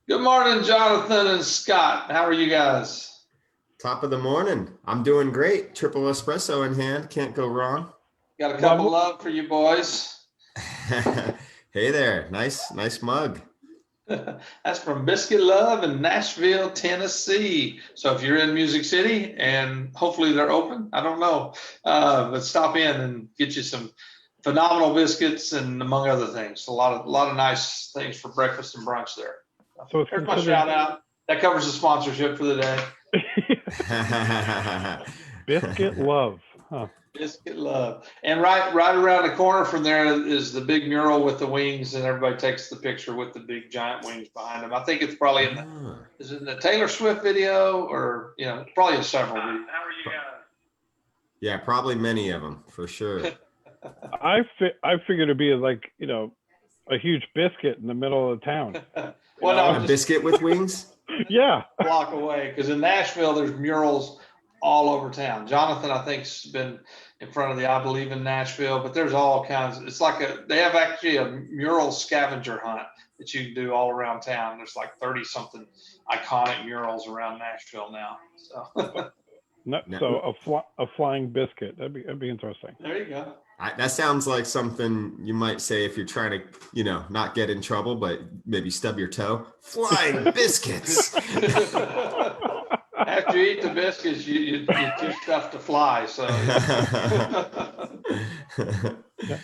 Good morning, Jonathan and Scott. How are you guys? Top of the morning. I'm doing great. Triple espresso in hand. Can't go wrong. Got a cup of love for you boys. Hey there. Nice mug. That's from Biscuit Love in Nashville, Tennessee. So if you're in Music City, and hopefully they're open, I don't know, but stop in and get you some phenomenal biscuits and among other things. A lot of nice things for breakfast and brunch there. So here's my shout out. That covers the sponsorship for the day. Biscuit Love. Huh. Biscuit Love. And right around the corner from there is the big mural with the wings, and everybody takes the picture with the big giant wings behind them. I think it's probably is it in the Taylor Swift video, or probably in several videos. How are you guys? Yeah, probably many of them for sure. I figured it'd be like a huge biscuit in the middle of the town. A biscuit with wings? Yeah. A block away, because in Nashville there's murals all over town. Jonathan, I think, has been in front of the I Believe in Nashville, but there's all kinds. It's like they have actually a mural scavenger hunt that you can do all around town. There's like 30 something iconic murals around Nashville now. So a flying biscuit. That'd be interesting. There you go. That sounds like something you might say if you're trying to, not get in trouble, but maybe stub your toe. Flying biscuits. After you eat the biscuits, you're too tough to fly. So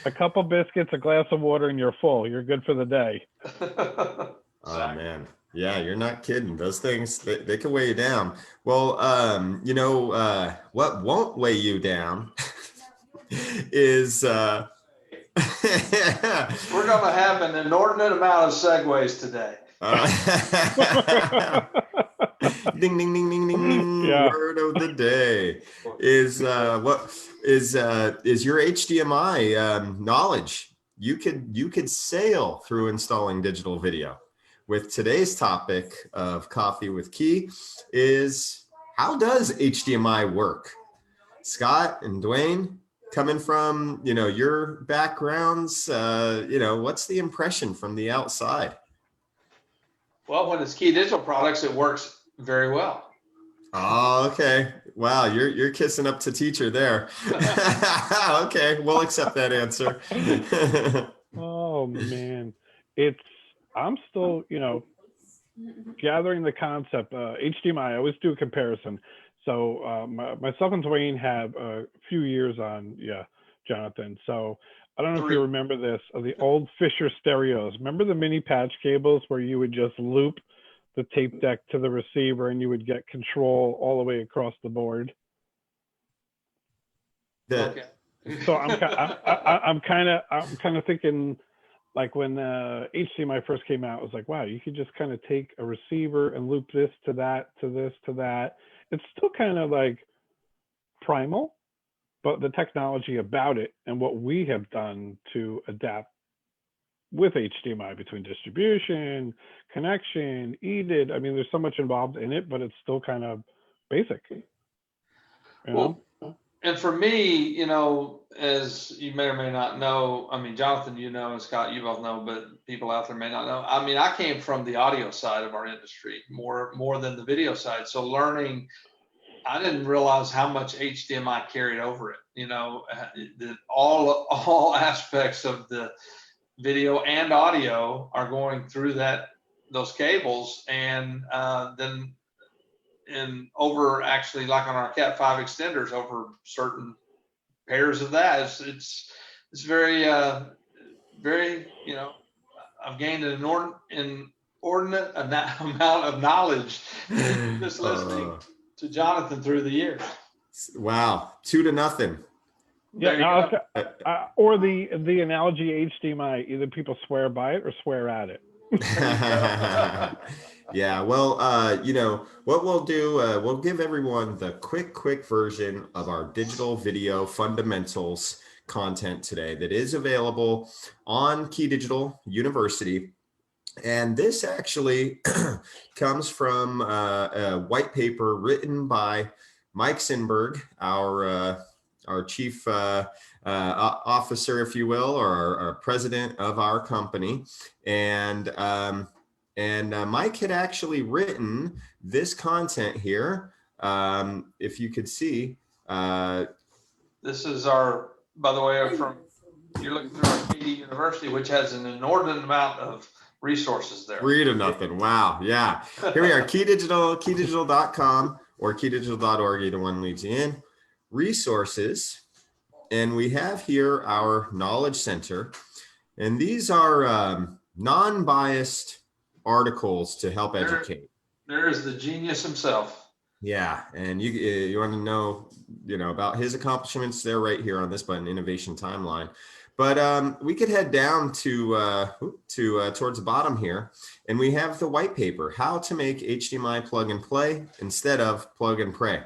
a couple biscuits, a glass of water, and you're full. You're good for the day. Oh man. Yeah, you're not kidding. Those things, they can weigh you down. Well, what won't weigh you down is we're going to have an inordinate amount of segues today. Ding ding ding ding ding ding. Yeah. Word of the day is what is your HDMI knowledge. You could sail through installing digital video. With today's topic of Coffee with Key is, how does HDMI work? Scott and Dwayne, coming from your backgrounds, what's the impression from the outside? Well, when it's KeyDigital products, it works very well. Oh, okay. Wow, you're kissing up to teacher there. Okay, we'll accept that answer. Oh man, I'm still gathering the concept. HDMI, I always do a comparison. So myself and Dwayne have a few years on, Jonathan. So I don't know if you remember this, the old Fisher stereos. Remember the mini patch cables where you would just loop the tape deck to the receiver and you would get control all the way across the board? Okay. So I'm kind of thinking, like when HDMI first came out, it was like, wow, you could just kind of take a receiver and loop this to that, to this, to that. It's still kind of like primal, but the technology about it and what we have done to adapt with HDMI between distribution, connection, EDID. I mean, there's so much involved in it, but it's still kind of basic. Well, and for me, as you may or may not know, I mean, Jonathan, and Scott, you both know, but people out there may not know. I mean, I came from the audio side of our industry more than the video side. So learning, I didn't realize how much HDMI carried over it. That all aspects of the video and audio are going through those cables, and then over actually, like on our Cat 5 extenders, over certain pairs of that, it's very very I've gained an inordinate amount of knowledge just listening to Jonathan through the years. Wow, 2-0. Yeah, or the analogy HDMI, either people swear by it or swear at it. Yeah, well, what we'll do, we'll give everyone the quick version of our digital video fundamentals content today that is available on KeyDigital University. And this actually comes from a white paper written by Mike Sinberg, our our chief officer, if you will, or our president of our company. And Mike had actually written this content here. If you could see. This is our, by the way, you're looking through our KD University, which has an inordinate amount of resources there. Free to nothing. Wow. Yeah. Here we are, KeyDigital.com or KeyDigital.org. Either one leads you in. Resources. And we have here our Knowledge Center. And these are non-biased articles to help educate. There is the genius himself. Yeah. And you want to know, about his accomplishments, they're right here on this button, Innovation Timeline. But we could head down to towards the bottom here, and we have the white paper, how to make HDMI plug and play instead of plug and pray,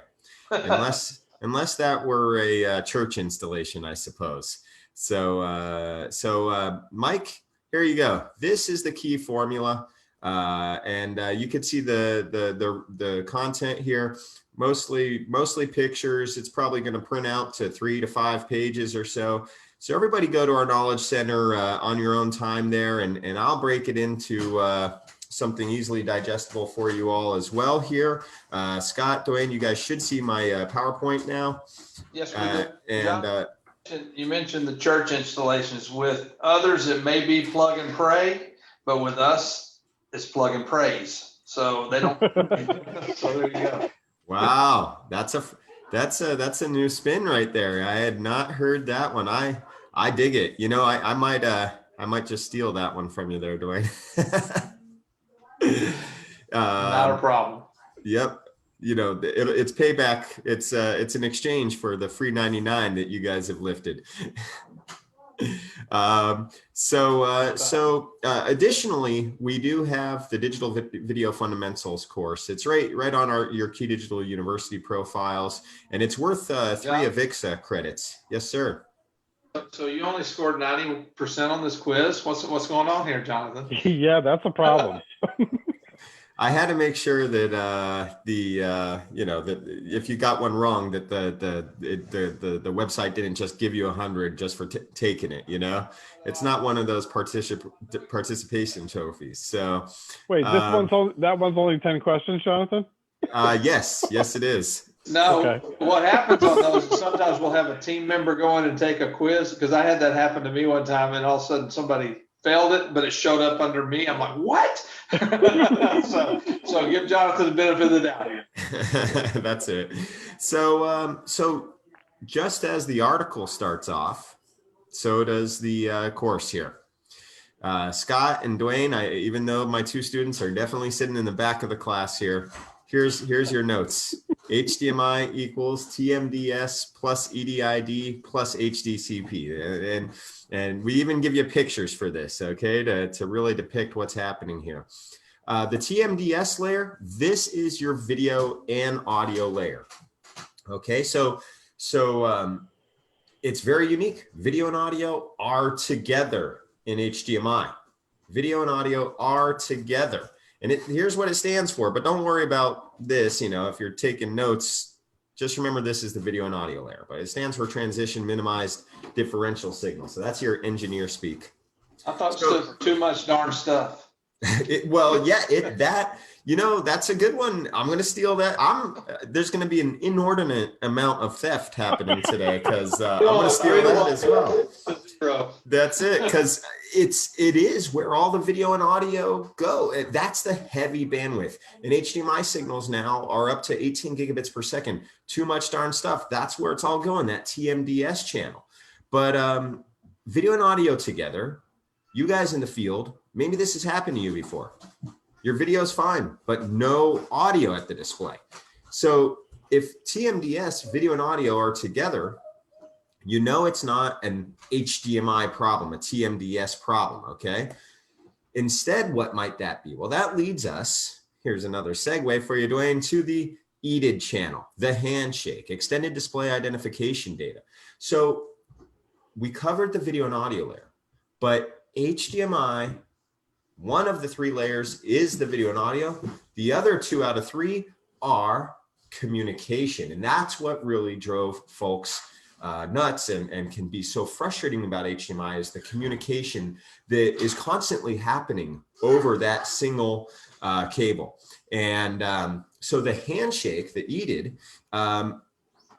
unless that were a church installation, I suppose. So Mike, here you go. This is the key formula, and you could see the content here. Mostly pictures. It's probably going to print out to 3 to 5 pages or so. So everybody go to our Knowledge Center on your own time there, and I'll break it into something easily digestible for you all as well here. Scott, Dwayne, you guys should see my PowerPoint now. Yes, we do. And you mentioned the church installations. With others, it may be plug and pray, but with us, it's plug and praise. So they don't. So there you go. Wow, that's a new spin right there. I had not heard that one. I dig it. I might just steal that one from you there, Dwayne. Not a problem. Yep. It's payback. It's an exchange for the free 99 that you guys have lifted. Additionally, we do have the Digital Video Fundamentals course. It's right on your KeyDigital University profiles, and it's worth 3 Avixa credits. Yes, sir. So you only scored 90% on this quiz. What's going on here, Jonathan? Yeah, that's a problem. I had to make sure that that if you got one wrong, that the website didn't just give you 100 just for taking it. It's not one of those participation trophies. So wait, that one's only 10 questions, Jonathan? Yes, it is. No, okay. What happens on those is sometimes we'll have a team member go in and take a quiz, because I had that happen to me one time, and all of a sudden somebody failed it, but it showed up under me. I'm like, what? so give Jonathan the benefit of the doubt here. That's it. So just as the article starts off, so does the course here. Scott and Dwayne, even though my 2 students are definitely sitting in the back of the class here, here's your notes. HDMI equals TMDS plus EDID plus HDCP. And we even give you pictures for this, okay, to really depict what's happening here. The TMDS layer, this is your video and audio layer. Okay, so it's very unique. Video and audio are together in HDMI. Video and audio are together. And here's what it stands for, but don't worry about this. If you're taking notes, just remember this is the video and audio layer, but it stands for transition minimized differential signal. So that's your engineer speak. I thought it stood for too much darn stuff. That's a good one. I'm going to steal that. There's going to be an inordinate amount of theft happening today, because I'm going to steal that as well. That's it, because it is where all the video and audio go. That's the heavy bandwidth. And HDMI signals now are up to 18 gigabits per second. Too much darn stuff. That's where it's all going, that TMDS channel. But video and audio together, you guys in the field, maybe this has happened to you before. Your video is fine, but no audio at the display. So if TMDS, video and audio, are together, it's not an HDMI problem, a TMDS problem, okay? Instead, what might that be? Well, that leads us, here's another segue for you, Dwayne, to the EDID channel, the handshake, extended display identification data. So we covered the video and audio layer, but HDMI, one of the 3 layers is the video and audio. The other 2 out of 3 are communication. And that's what really drove folks nuts and can be so frustrating about HDMI is the communication that is constantly happening over that single cable. And so the handshake that E did,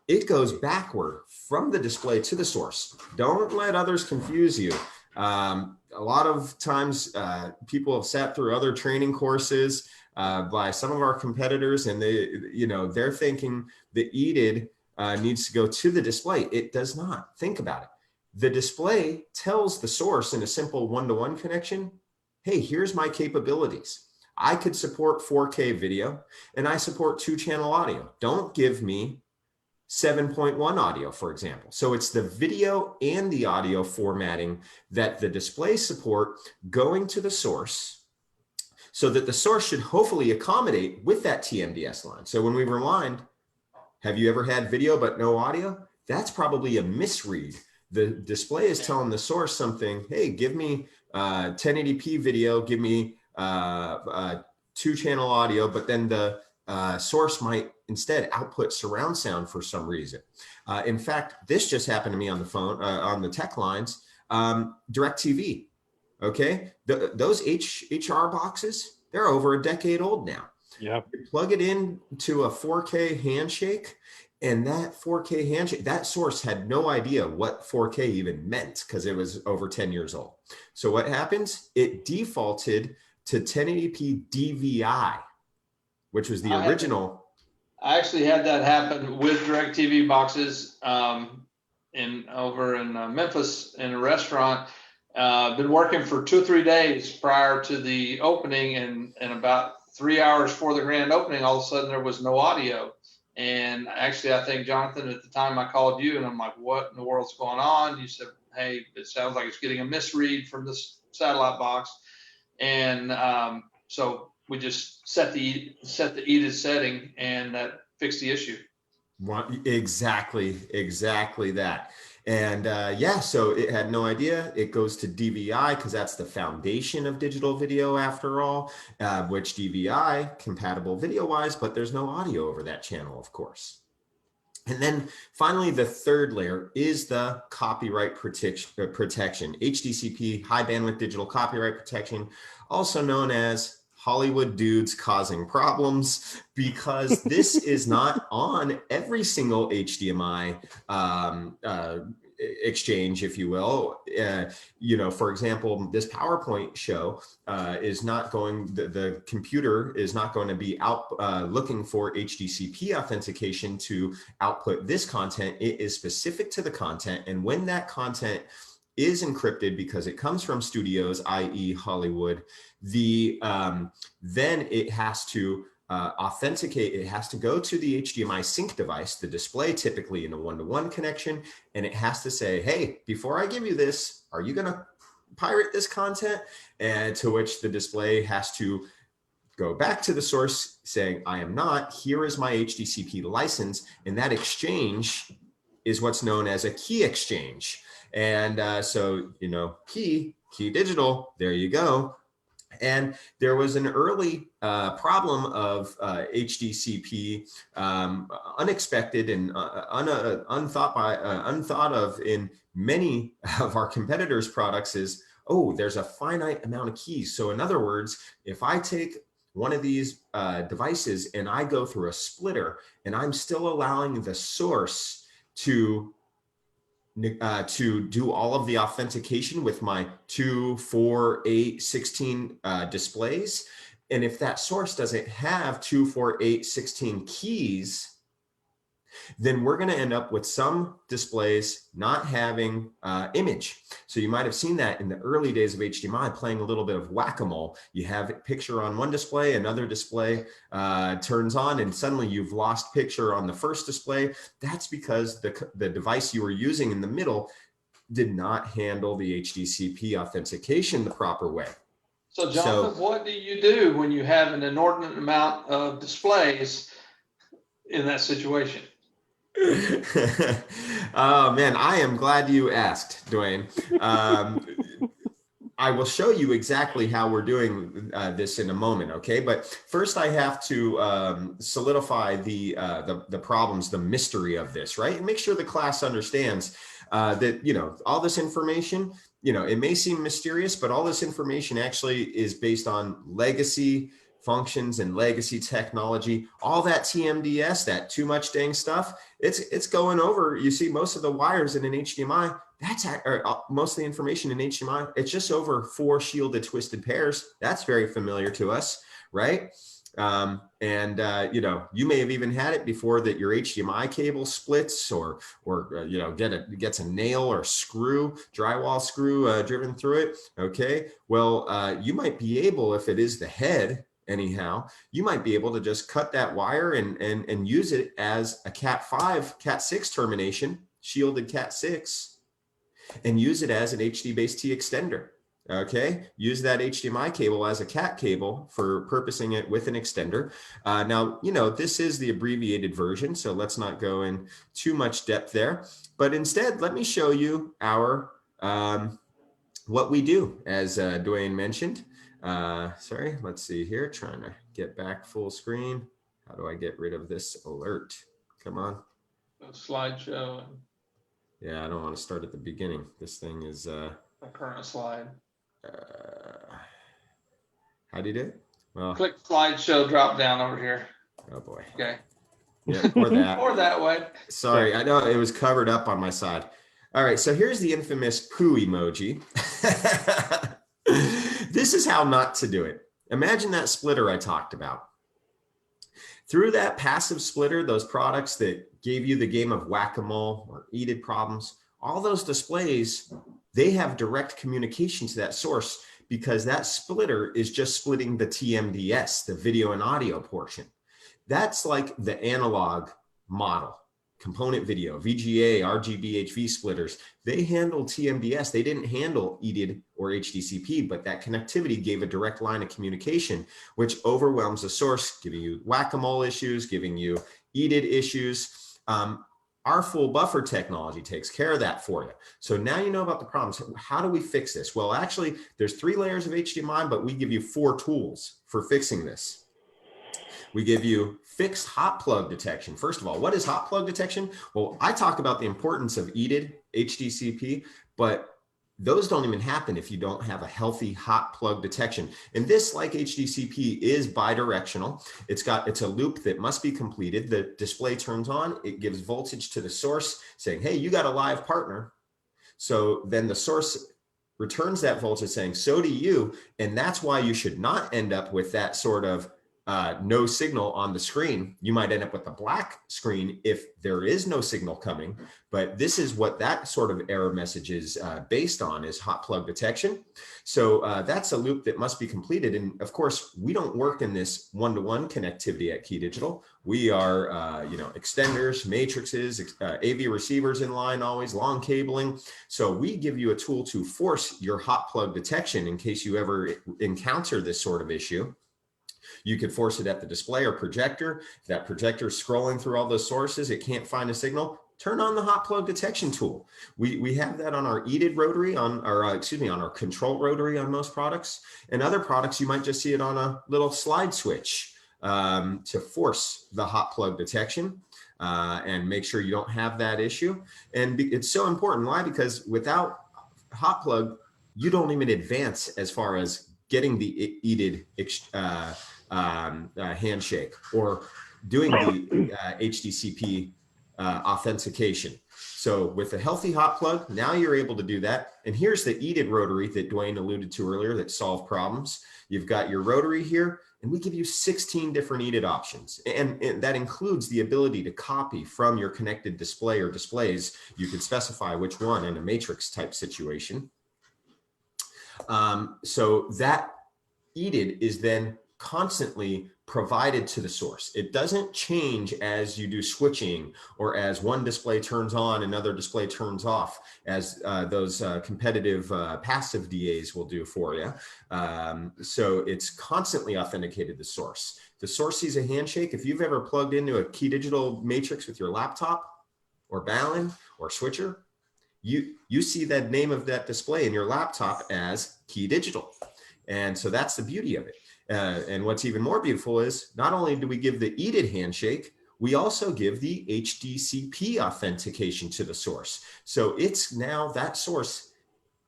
it goes backward from the display to the source. Don't let others confuse you. A lot of times people have sat through other training courses by some of our competitors, and they're thinking the EDID needs to go to the display. It does not. Think about it. The display tells the source in a simple one-to-one connection, hey, here's my capabilities. I could support 4K video and I support 2-channel audio. Don't give me 7.1 audio, for example. So it's the video and the audio formatting that the display support going to the source, so that the source should hopefully accommodate with that TMDS line. So when we rewind, have you ever had video but no audio? That's probably a misread. The display is telling the source something, hey, give me 1080p video, give me 2-channel audio, but then the source might instead output surround sound for some reason. In fact, this just happened to me on the phone, on the tech lines, DirecTV. Okay, those HR boxes, they're over a decade old now. Yeah. You plug it in to a 4K handshake, and that 4K handshake, that source had no idea what 4K even meant because it was over 10 years old. So what happens? It defaulted to 1080p DVI, which was the original. I actually had that happen with DirecTV boxes over in Memphis in a restaurant. Been working for 2 or 3 days prior to the opening, and about 3 hours before the grand opening, all of a sudden there was no audio. And actually, I think, Jonathan, at the time I called you and I'm like, what in the world's going on? You said, hey, it sounds like it's getting a misread from this satellite box. And so we just set the EDID setting, and that fixed the issue. Exactly that. And yeah, so it had no idea. It goes to DVI because that's the foundation of digital video after all, which DVI compatible video wise, but there's no audio over that channel, of course. And then finally, the third layer is the copyright protection, HDCP, high bandwidth digital copyright protection, also known as Hollywood dudes causing problems, because this is not on every single HDMI exchange, if you will. For example, this PowerPoint show is not going, the computer is not going to be out looking for HDCP authentication to output this content. It is specific to the content. And when that content is encrypted because it comes from studios, i.e. Hollywood, then it has to authenticate. It has to go to the HDMI sync device, the display typically in a one-to-one connection, and it has to say, hey, before I give you this, are you going to pirate this content? And to which the display has to go back to the source saying, I am not, here is my HDCP license. And that exchange is what's known as a key exchange. And so, KeyDigital, there you go. And there was an early problem of HDCP, unexpected and unthought of in many of our competitors' products is, oh, there's a finite amount of keys. So in other words, if I take one of these devices and I go through a splitter and I'm still allowing the source to do all of the authentication with my 2, 4, 8, 16 displays. And if that source doesn't have 2, 4, 8, 16 keys, then we're going to end up with some displays not having image. So you might have seen that in the early days of HDMI, playing a little bit of whack-a-mole. You have a picture on one display, another display turns on, and suddenly you've lost picture on the first display. That's because the device you were using in the middle did not handle the HDCP authentication the proper way. So Jonathan, what do you do when you have an inordinate amount of displays in that situation? Oh man, I am glad you asked, Dwayne. I will show you exactly how we're doing this in a moment, okay? But first I have to solidify the problems, the mystery of this, right? And make sure the class understands that, you know, all this information, you know, it may seem mysterious, but all this information actually is based on legacy functions and legacy technology. All that TMDS, that too much dang stuff, it's going over. You see most of the wires in an HDMI, most of the information in HDMI, it's just over 4 shielded twisted pairs. That's very familiar to us, right? You know, you may have even had it before that your HDMI cable splits or you know, gets a nail or screw, drywall screw driven through it. Okay, well, you might be able, if it is the head, anyhow, you might be able to just cut that wire and use it as a Cat5, Cat6 termination, shielded Cat6, and use it as an HD-based T extender. Okay, use that HDMI cable as a Cat cable for purposing it with an extender. Now, you know, this is the abbreviated version, so let's not go in too much depth there. But instead, let me show you our what we do, as Dwayne mentioned. Sorry, let's see here, trying to get back full screen. How do I get rid of this alert? Come on. Slideshow. Yeah, I don't want to start at the beginning. This thing is a current slide. How do you do it? Well, click slideshow drop down over here. Oh boy. Okay. Yeah, or that. Or that way. Sorry, I know it was covered up on my side. All right, so here's the infamous poo emoji. This is how not to do it. Imagine that splitter I talked about. Through that passive splitter, those products that gave you the game of whack-a-mole or EDID problems, all those displays, they have direct communication to that source because that splitter is just splitting the TMDS, the video and audio portion. That's like the analog model. Component video, VGA, RGB, HV splitters, they handle TMDS. They didn't handle EDID or HDCP, but that connectivity gave a direct line of communication, which overwhelms the source, giving you whack-a-mole issues, giving you EDID issues. Our full buffer technology takes care of that for you. So now you know about the problems. How do we fix this? Well, actually, there's 3 layers of HDMI, but we give you 4 tools for fixing this. We give you fixed hot plug detection. First of all, what is hot plug detection? Well, I talk about the importance of EDID, HDCP, but those don't even happen if you don't have a healthy hot plug detection. And this, like HDCP, is bidirectional. It's a loop that must be completed. The display turns on, it gives voltage to the source saying, hey, you got a live partner. So then the source returns that voltage saying, so do you. And that's why you should not end up with that sort of no signal on the screen. You might end up with a black screen if there is no signal coming, but this is what that sort of error message is based on, is hot plug detection. So that's a loop that must be completed. And of course, we don't work in this one-to-one connectivity at KeyDigital. We are, you know, extenders, matrices, AV receivers in line, always long cabling. So we give you a tool to force your hot plug detection in case you ever encounter this sort of issue. You could force it at the display or projector. If that projector is scrolling through all those sources, it can't find a signal, turn on the hot plug detection tool. We have that on our EDID rotary, on our control rotary on most products. And other products, you might just see it on a little slide switch to force the hot plug detection and make sure you don't have that issue. And it's so important. Why? Because without hot plug, you don't even advance as far as getting the EDID handshake or doing the HDCP authentication. So with a healthy hot plug, now you're able to do that. And here's the EDID rotary that Dwayne alluded to earlier that solve problems. You've got your rotary here, and we give you 16 different EDID options. And that includes the ability to copy from your connected display or displays. You could specify which one in a matrix type situation. So that EDID is then constantly provided to the source. It doesn't change as you do switching or as one display turns on, another display turns off, as those competitive passive DAs will do for you. So it's constantly authenticated to the source. The source sees a handshake. If you've ever plugged into a KeyDigital matrix with your laptop or Balun or switcher, you see that name of that display in your laptop as KeyDigital. And so that's the beauty of it. And what's even more beautiful is not only do we give the EDID handshake, we also give the Hdcp authentication to the source. So it's now that source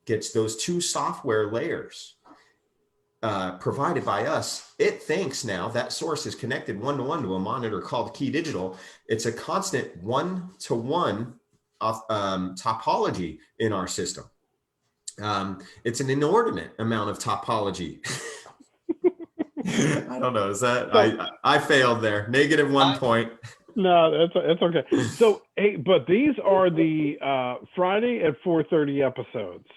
gets those 2 software layers provided by us. It thinks now that source is connected one-to-one to a monitor called KeyDigital. It's a constant one-to-one topology in our system. It's an inordinate amount of topology. I don't know. Is that I failed there? -1 point. No, that's okay. So, hey, but these are the Friday at 4:30 episodes.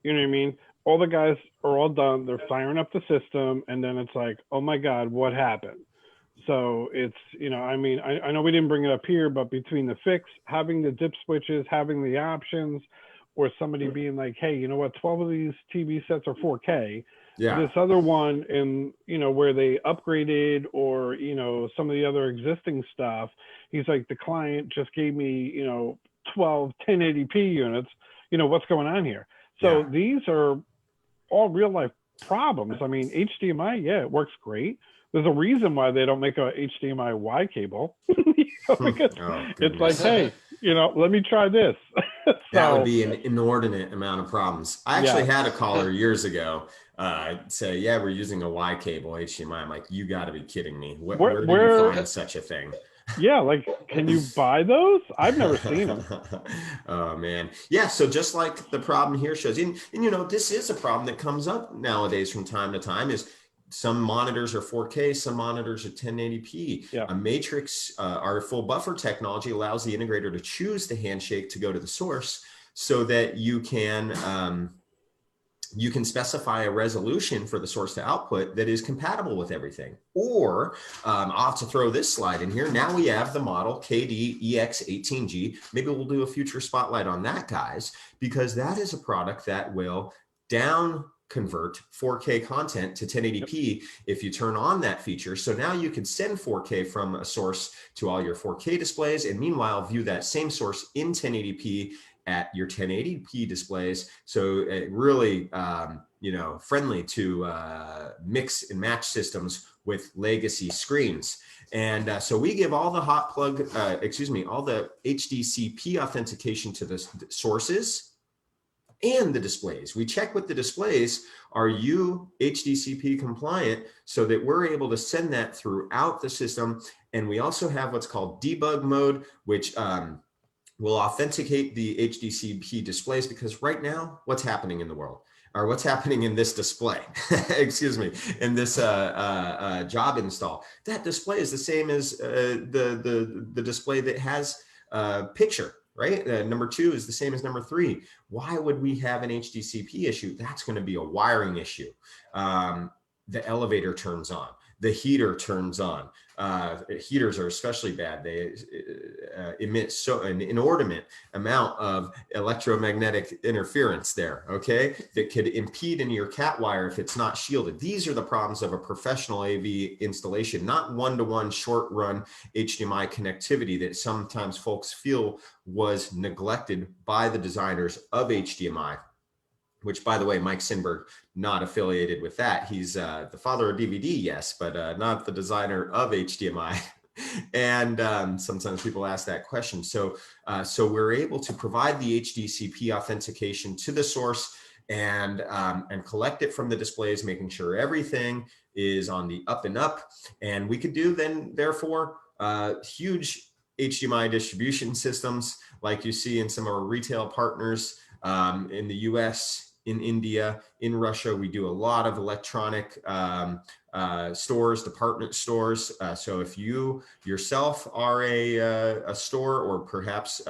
You know what I mean? All the guys are all done. They're firing up the system, and then it's like, oh my God, what happened? So it's, you know, I mean, I know we didn't bring it up here, but between the fix, having the dip switches, having the options, or somebody being like, hey, you know what, 12 of these TV sets are 4K. Yeah. This other one, in, you know, where they upgraded, or, you know, some of the other existing stuff, he's like, the client just gave me, you know, 12 1080p units. You know, what's going on here? So Yeah. these are all real life problems. I mean, HDMI, yeah, it works great. There's a reason why they don't make a HDMI Y cable. You know, because it's like, hey, you know, let me try this. That would be an inordinate amount of problems. I actually had a caller years ago say, yeah, we're using a Y cable HDMI. I'm like, you got to be kidding me. Where did you find such a thing? Yeah, like, can you buy those? I've never seen them. Oh man, yeah. So just like the problem here shows, and you know, this is a problem that comes up nowadays from time to time. Is some monitors are 4K, some monitors are 1080p. Yeah. A matrix, our full buffer technology allows the integrator to choose the handshake to go to the source, so that you can specify a resolution for the source to output that is compatible with everything. Or I'll have to throw this slide in here. Now we have the model KD-EX18G. Maybe we'll do a future spotlight on that, guys, because that is a product that will down convert 4K content to 1080p if you turn on that feature. So now you can send 4K from a source to all your 4K displays, and meanwhile view that same source in 1080p at your 1080p displays. So it really, you know, friendly to mix and match systems with legacy screens. And so we give all the hot plug, all the Hdcp authentication to the sources and the displays. We check with the displays, are you Hdcp compliant, so that we're able to send that throughout the system. And we also have what's called Debug Mode, which will authenticate the Hdcp displays, because right now, what's happening in the world, or what's happening in this display, excuse me, in this job install, that display is the same as the display that has picture, right? Number 2 is the same as number 3. Why would we have an Hdcp issue? That's going to be a wiring issue. The elevator turns on, the heater turns on. Heaters are especially bad. They emit an inordinate amount of electromagnetic interference there, okay, that could impede into your cat wire if it's not shielded. These are the problems of a professional AV installation, not one-to-one short-run HDMI connectivity that sometimes folks feel was neglected by the designers of HDMI. Which, by the way, Mike Sinberg, not affiliated with that. He's the father of DVD, yes, but not the designer of HDMI. And sometimes people ask that question. So we're able to provide the Hdcp authentication to the source and collect it from the displays, making sure everything is on the up and up. And we could do then, therefore, huge HDMI distribution systems like you see in some of our retail partners in the US, in India, in Russia. We do a lot of electronic stores, department stores. So if you yourself are a store, or perhaps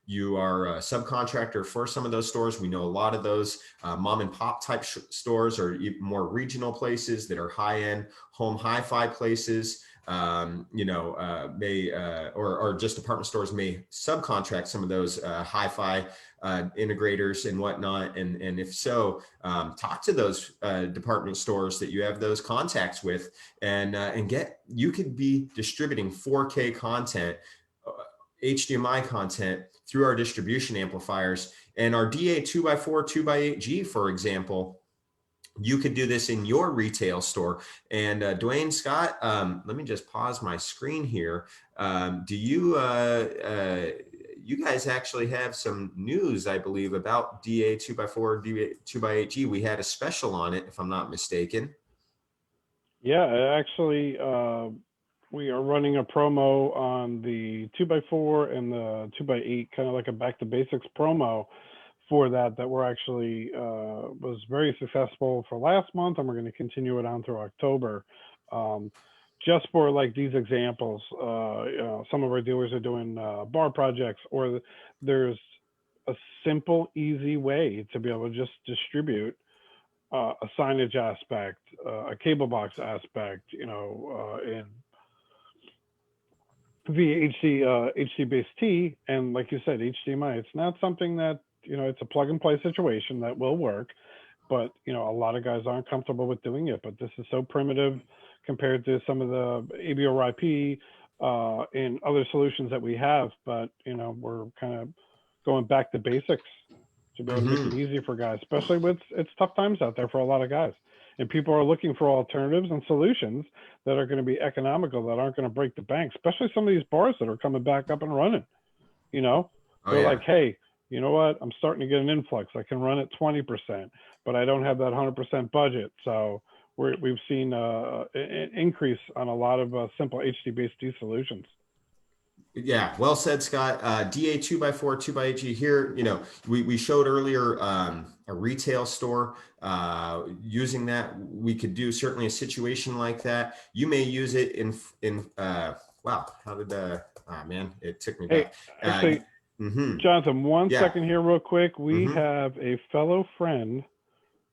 you are a subcontractor for some of those stores, we know a lot of those mom and pop type stores, or even more regional places that are high-end home hi-fi places. Or just department stores may subcontract some of those hi-fi integrators and whatnot. And if so, talk to those department stores that you have those contacts with, and you could be distributing 4K content HDMI content through our distribution amplifiers. And our DA 2x4, 2x8G, for example, you could do this in your retail store. And Dwayne, Scott, let me just pause my screen here. Do you, you guys actually have some news, I believe, about DA 2x4, DA 2x8G. We had a special on it, if I'm not mistaken. Yeah, actually, we are running a promo on the 2x4 and the 2x8, kind of like a back to basics promo for that we're actually was very successful for last month, and we're going to continue it on through October. Just for like these examples, you know, some of our dealers are doing bar projects, or there's a simple, easy way to be able to just distribute a signage aspect, a cable box aspect, you know, in via HC-based T, and like you said, HDMI. It's not something that, you know, it's a plug and play situation that will work, but, you know, a lot of guys aren't comfortable with doing it. But this is so primitive compared to some of the AV over IP and other solutions that we have. But, you know, we're kind of going back to basics to be able to make it easy for guys, especially with it's tough times out there for a lot of guys. And people are looking for alternatives and solutions that are going to be economical, that aren't going to break the bank, especially some of these bars that are coming back up and running. You know, they're like, hey, you know what? I'm starting to get an influx. I can run at 20%, but I don't have that 100% budget. So we've seen an increase on a lot of simple HD-based D solutions. Yeah, well said, Scott. DA 2x4, 2x8G here. You know, we showed earlier a retail store using that. We could do certainly a situation like that. You may use it in wow, how did man, it took me back. Actually, Jonathan, one second here real quick. We have a fellow friend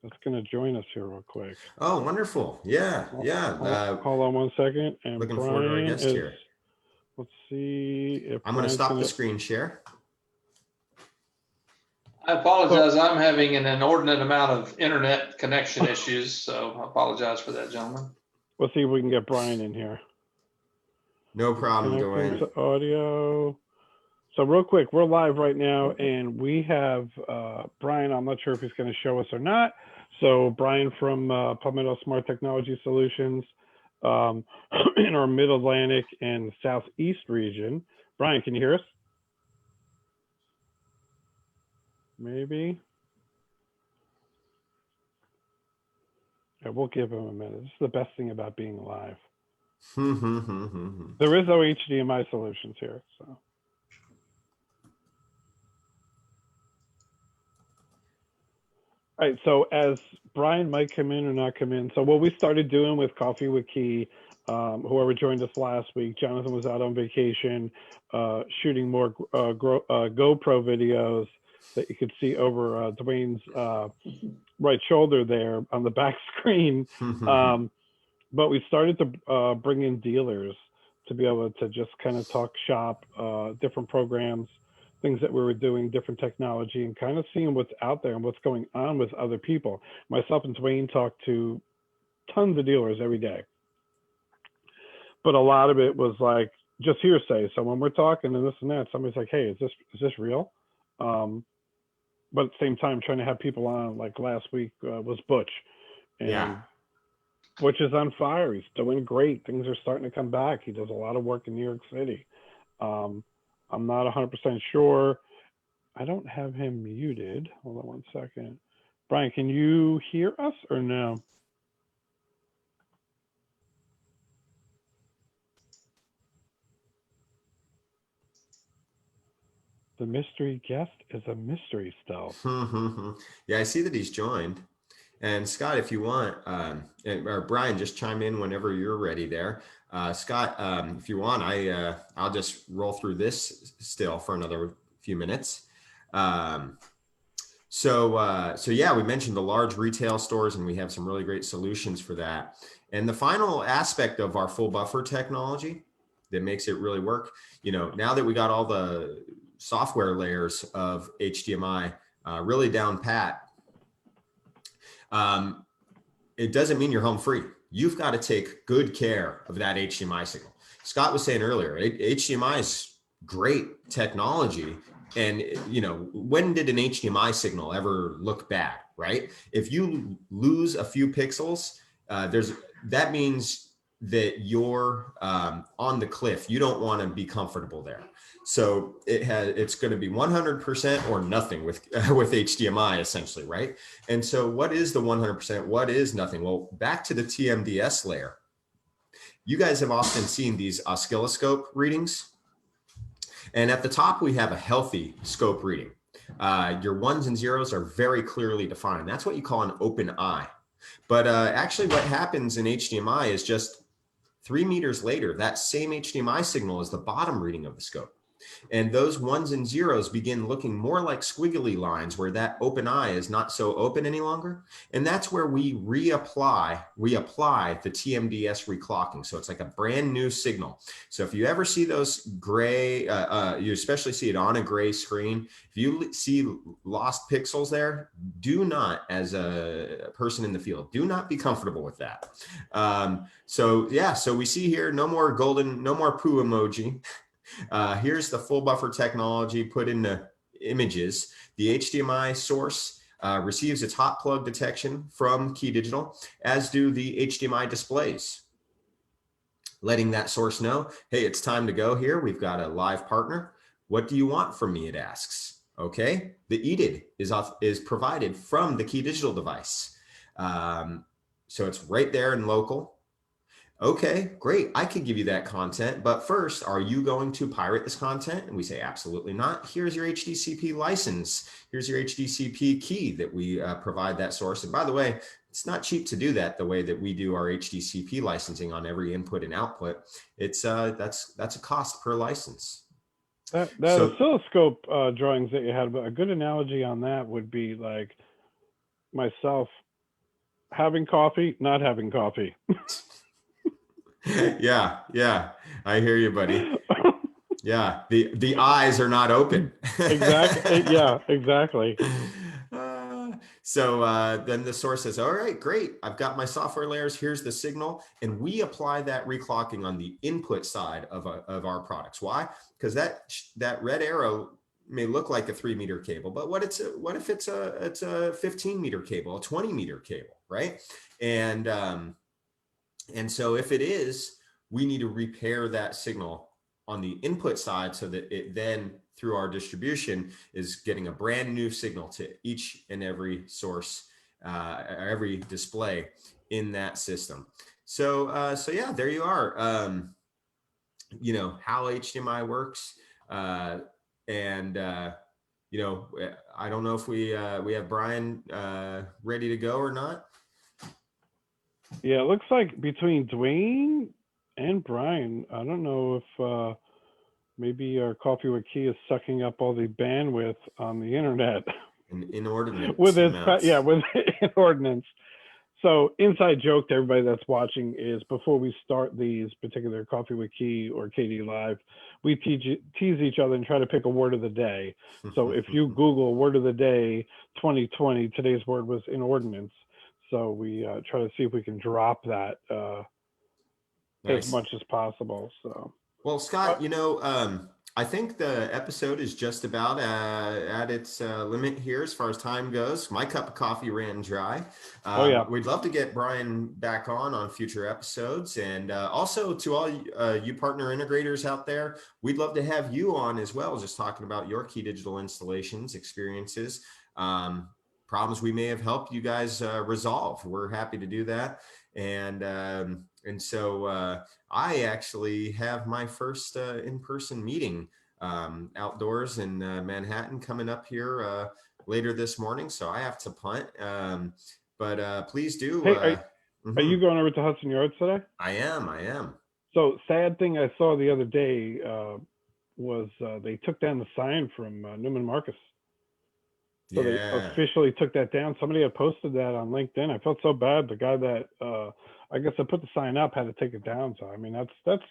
that's going to join us here real quick. Oh, wonderful. Yeah, yeah. Hold on one second. And looking forward to our guest here. Let's see if I'm going to stop the screen share. I apologize. I'm having an inordinate amount of internet connection issues, so I apologize for that, gentlemen. Let's see if we can get Brian in here. No problem, Dwayne. Audio. So real quick, we're live right now, and we have Brian. I'm not sure if he's going to show us or not. So Brian from Palmetto Smart Technology Solutions in our Mid-Atlantic and Southeast region. Brian, can you hear us? Maybe. Yeah, we'll give him a minute. This is the best thing about being live. There is no HDMI solutions here, so. All right, so as Brian might come in or not come in, so what we started doing with Coffee with Key, whoever joined us last week, Jonathan was out on vacation, shooting more GoPro videos that you could see over Dwayne's right shoulder there on the back screen. But we started to bring in dealers to be able to just kind of talk shop, different programs, things that we were doing, different technology, and kind of seeing what's out there and what's going on with other people. Myself and Dwayne talk to tons of dealers every day. But a lot of it was like just hearsay. So when we're talking and this and that, somebody's like, hey, is this real? But at the same time, trying to have people on, like last week was Butch. And Butch is on fire. He's doing great. Things are starting to come back. He does a lot of work in New York City. I'm not 100% sure. I don't have him muted. Hold on one second. Brian, can you hear us or no? The mystery guest is a mystery still. Yeah, I see that he's joined. And Scott, if you want, or Brian, just chime in whenever you're ready there. Scott, if you want, I'll just roll through this still for another few minutes. So yeah, we mentioned the large retail stores, and we have some really great solutions for that. And the final aspect of our full buffer technology that makes it really work, you know, now that we got all the software layers of HDMI really down pat, it doesn't mean you're home free. You've got to take good care of that HDMI signal. Scott was saying earlier, HDMI is great technology. And, you know, when did an HDMI signal ever look bad, right? If you lose a few pixels, that means that you're on the cliff. You don't want to be comfortable there. So it's going to be 100% or nothing with HDMI essentially, right? And so what is the 100%? What is nothing? Well, back to the TMDS layer. You guys have often seen these oscilloscope readings. And at the top, we have a healthy scope reading. Your ones and zeros are very clearly defined. That's what you call an open eye. But actually what happens in HDMI is just 3 meters later, that same HDMI signal is the bottom reading of the scope. And those ones and zeros begin looking more like squiggly lines where that open eye is not so open any longer. And that's where we apply the TMDS reclocking. So it's like a brand new signal. So if you ever see those gray, you especially see it on a gray screen, if you see lost pixels there, do not, as a person in the field, do not be comfortable with that. So yeah, so we see here, no more golden, no more poo emoji. Here's the full buffer technology put into images. The HDMI source receives its hot plug detection from KeyDigital, as do the HDMI displays, letting that source know, hey, it's time to go here. We've got a live partner. What do you want from me? It asks. Okay, the EDID is provided from the KeyDigital device. So it's right there in local. Okay, great. I could give you that content, but first, are you going to pirate this content? And we say, absolutely not. Here's your HDCP license. Here's your HDCP key that we provide that source. And by the way, it's not cheap to do that the way that we do our HDCP licensing on every input and output. It's that's a cost per license. That oscilloscope drawings that you had, but a good analogy on that would be like myself having coffee, not having coffee. Yeah, I hear you, buddy. Yeah, the eyes are not open. Exactly. Yeah, exactly. So then the source says, all right, great. I've got my software layers. Here's the signal. And we apply that reclocking on the input side of our products. Why? Because that red arrow may look like a 3-meter cable, but what if it's a 15-meter cable, a 20-meter cable, right? And so if it is, we need to repair that signal on the input side so that it then, through our distribution, is getting a brand new signal to each and every source, every display in that system. So yeah, there you are. You know, how HDMI works. And you know, I don't know if we have Brian ready to go or not. Yeah, it looks like between Dwayne and Brian, I don't know if maybe our Coffee with Key is sucking up all the bandwidth on the internet. An inordinate with amounts. with inordinance. So inside joke to everybody that's watching is before we start these particular Coffee with Key or KD Live, we tease each other and try to pick a word of the day. So if you Google word of the day 2020, today's word was inordinance. So we try to see if we can drop that Nice. as much as possible. So, well, Scott, you know, I think the episode is just about at its limit here as far as time goes. My cup of coffee ran dry. We'd love to get Brian back on future episodes. And also to all you partner integrators out there, we'd love to have you on as well, just talking about your KeyDigital installations, experiences, problems we may have helped you guys resolve. We're happy to do that. And so I actually have my first in-person meeting outdoors in Manhattan coming up here later this morning. So I have to punt. But please do. Hey, are you going over to Hudson Yards today? I am. So sad thing I saw the other day was they took down the sign from Newman Marcus. So they officially took that down. Somebody had posted that on LinkedIn. I felt so bad. The guy that I guess I put the sign up had to take it down. So I mean, that's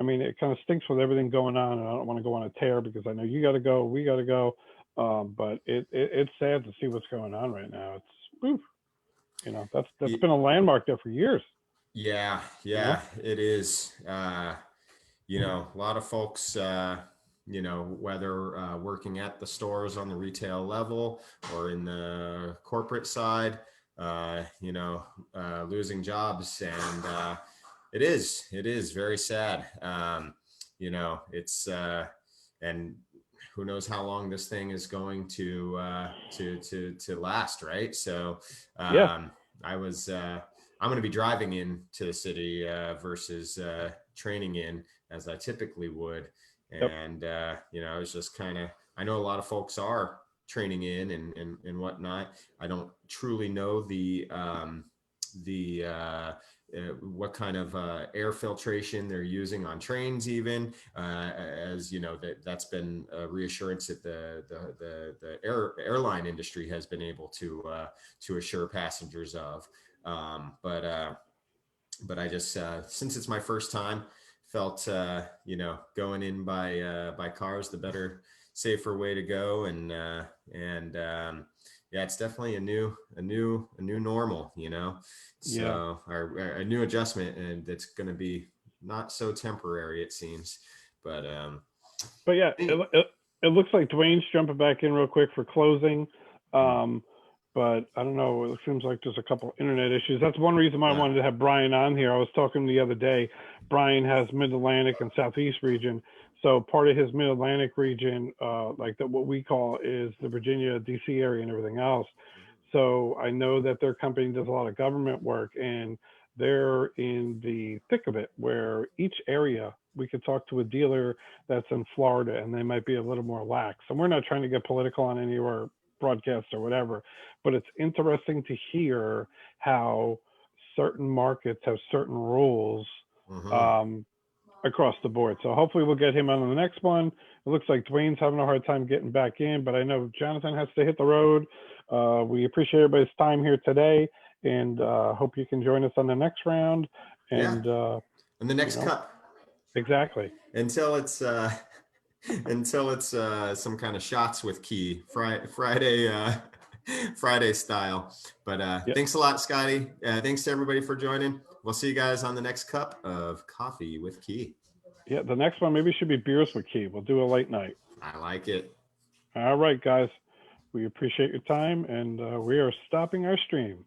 I mean, it kind of stinks with everything going on, and I don't want to go on a tear because I know you got to go, we got to go. But it's sad to see what's going on right now. It's oof, you know, that's been a landmark there for years. Yeah, it is. You know, a lot of folks you know, whether working at the stores on the retail level or in the corporate side, you know, losing jobs. And it is very sad. You know, it's, and who knows how long this thing is going to last, right? So Yeah. I'm going to be driving into the city versus training in as I typically would. And, you know, it's just kind of, I know a lot of folks are training in and whatnot. I don't truly know what kind of air filtration they're using on trains, even as you know, that's been a reassurance that the airline industry has been able to assure passengers of. But I just since it's my first time, felt you know, going in by cars the better, safer way to go. And yeah, it's definitely a new normal, you know. So a new adjustment, and it's going to be not so temporary, it seems. But yeah, it looks like Dwayne's jumping back in real quick for closing. But I don't know, it seems like there's a couple internet issues. That's one reason why I wanted to have Brian on here. I was talking the other day. Brian has Mid-Atlantic and Southeast region. So part of his Mid-Atlantic region, like what we call is the Virginia, DC area and everything else. So I know that their company does a lot of government work, and they're in the thick of it, where each area we could talk to a dealer that's in Florida and they might be a little more lax. And we're not trying to get political on any of our broadcasts or whatever, but it's interesting to hear how certain markets have certain rules across the board. So hopefully we'll get him on the next one. It looks like Dwayne's having a hard time getting back in, but I know Jonathan has to hit the road. We appreciate everybody's time here today, and hope you can join us on the next round. And the next cup. Exactly. Until it's some kind of shots with Key Friday style. But thanks a lot, Scotty. Thanks to everybody for joining. We'll see you guys on the next cup of coffee with Key. Yeah, the next one maybe should be beers with Key. We'll do a late night. I like it. All right, guys. We appreciate your time, and we are stopping our stream.